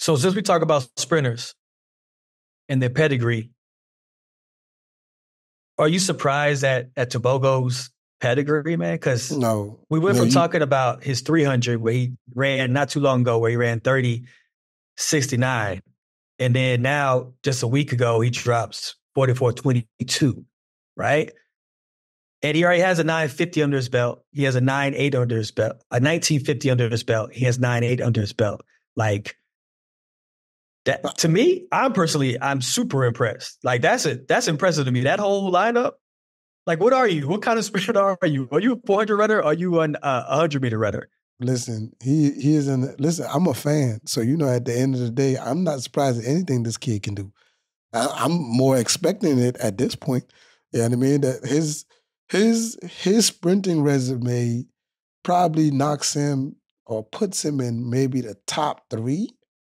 So since we talk about sprinters and their pedigree, are you surprised at Tebogo's pedigree, man? Because No, we went no, from you. talking about his 300 where he ran not too long ago, where he ran 30:69. And then now, just a week ago, he drops 44:22, right? And he already has a 950 under his belt. He has a 9.8 under his belt, a 1950 under his belt. He has 9.8 under his belt. Like that to me, I'm super impressed. Like that's impressive to me. That whole lineup. Like, what are you? What kind of sprinter are you? Are you a 400 runner? Or are you an 100-meter runner? Listen, he is in. Listen, I'm a fan, so at the end of the day, I'm not surprised at anything this kid can do. I'm more expecting it at this point. You know what I mean? That his sprinting resume probably knocks him or puts him in maybe the top 3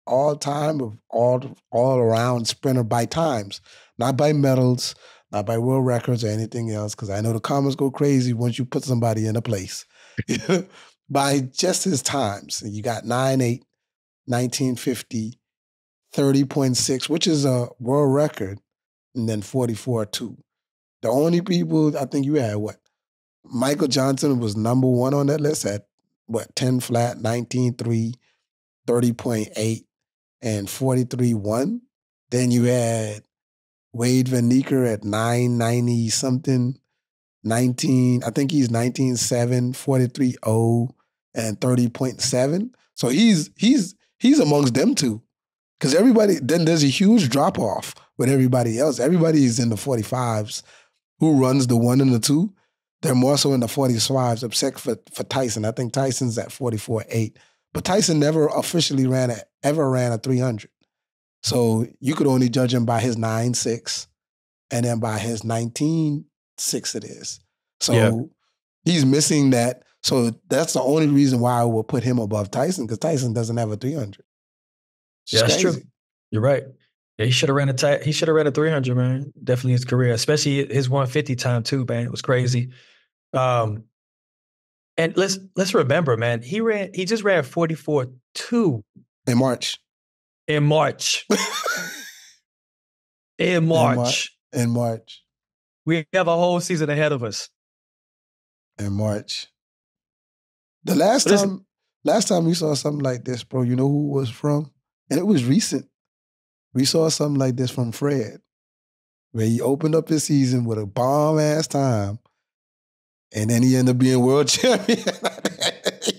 all time of all around sprinter by times, not by medals, not by world records or anything else. Because I know the comments go crazy once you put somebody in a place. By just his times, you got 9.8, 1950. 30.6, which is a world record, and then 44.2. The only people, I think you had, Michael Johnson was number 1 on that list at, 10 flat, 19.3, 30.8, and 43.1. Then you had Wade Van Niekerk at 990 something, 19, I think he's 19.7, 43.0, and 30.7. So he's amongst them two. Because then there's a huge drop off with everybody else. Everybody's in the 45s who runs the 1 and the 2. They're more so in the 45s, except for Tyson. I think Tyson's at 44.8. But Tyson never officially ever ran a 300. So you could only judge him by his 9.6 and then by his 19.6 it is. So he's missing that. So that's the only reason why I will put him above Tyson, because Tyson doesn't have a 300. Yeah, that's true. You're right. Yeah, he should have ran a 300, man. Definitely his career, especially his 150 time too, man. It was crazy. And let's remember, man, he just ran 44.2 in March. In March. In March. In March. We have a whole season ahead of us. In March. The last time we saw something like this, bro, you know who it was from? And it was recent. We saw something like this from Fred, where he opened up his season with a bomb-ass time, and then he ended up being world champion.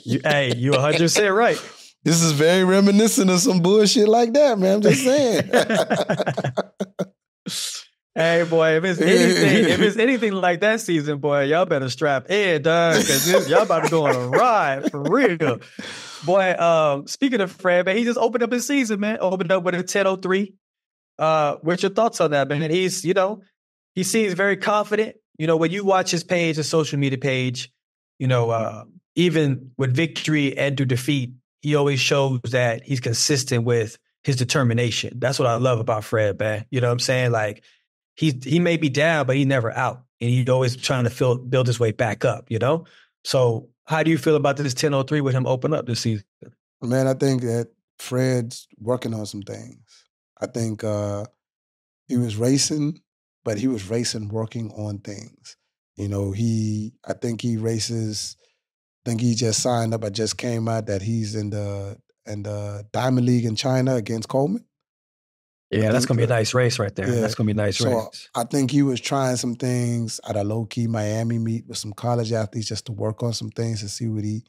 You 100% right. This is very reminiscent of some bullshit like that, man. I'm just saying. Hey, boy, if it's anything like that season, boy, y'all better strap in, dog, because y'all about to go on a ride for real. Boy, speaking of Fred, man, he just opened up his season, man. Opened up with a 10:03. What's your thoughts on that, man? And he seems very confident. When you watch his page, his social media page, even with victory and through defeat, he always shows that he's consistent with his determination. That's what I love about Fred, man. You know what I'm saying? Like, he may be down, but he's never out. And he's always trying to build his way back up, So how do you feel about this 10:03 with him open up this season? Man, I think that Fred's working on some things. I think he was racing, but he was racing working on things. I think he races, I think he just signed up. I just came out that he's in the Diamond League in China against Coleman. Yeah, that's going to be a nice race right there. Yeah. That's going to be a nice race. I think he was trying some things at a low-key Miami meet with some college athletes just to work on some things to see what he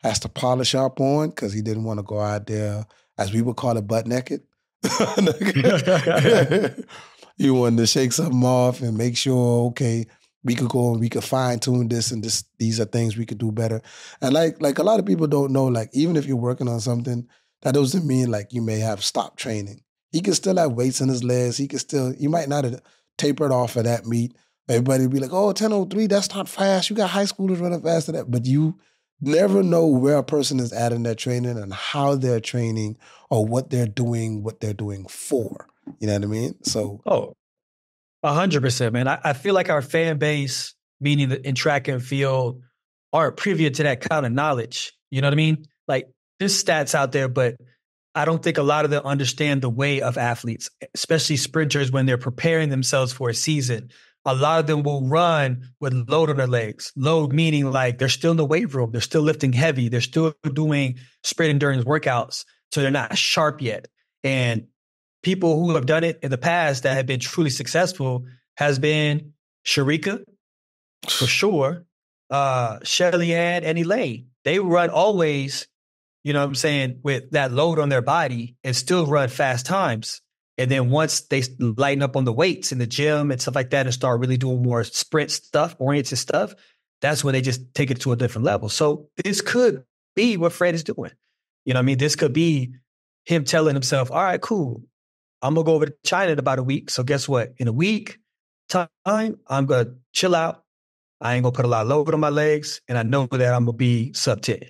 has to polish up on, because he didn't want to go out there, as we would call it, butt naked. He wanted to shake something off and make sure, okay, we could go and we could fine-tune this, and these are things we could do better. And like a lot of people don't know, like, even if you're working on something, that doesn't mean like you may have stopped training. He can still have weights in his legs. You might not have tapered off of that meet. Everybody would be like, 10:03, that's not fast. You got high schoolers running faster than that. But you never know where a person is at in their training and how they're training or what they're doing for. You know what I mean? So 100%, man. I feel like our fan base, meaning in track and field, aren't privy to that kind of knowledge. You know what I mean? Like, there's stats out there, but I don't think a lot of them understand the way of athletes, especially sprinters when they're preparing themselves for a season. A lot of them will run with load on their legs. Load meaning like they're still in the weight room. They're still lifting heavy. They're still doing sprint endurance workouts. So they're not sharp yet. And people who have done it in the past that have been truly successful has been Sharika, for sure, Shelly Ann, and Elaine. They run always, you know what I'm saying, with that load on their body and still run fast times. And then once they lighten up on the weights in the gym and stuff like that and start really doing more sprint stuff, oriented stuff, that's when they just take it to a different level. So this could be what Fred is doing. You know what I mean? This could be him telling himself, all right, cool. I'm going to go over to China in about a week. So guess what? In a week time, I'm going to chill out. I ain't going to put a lot of load on my legs. And I know that I'm going to be sub 10.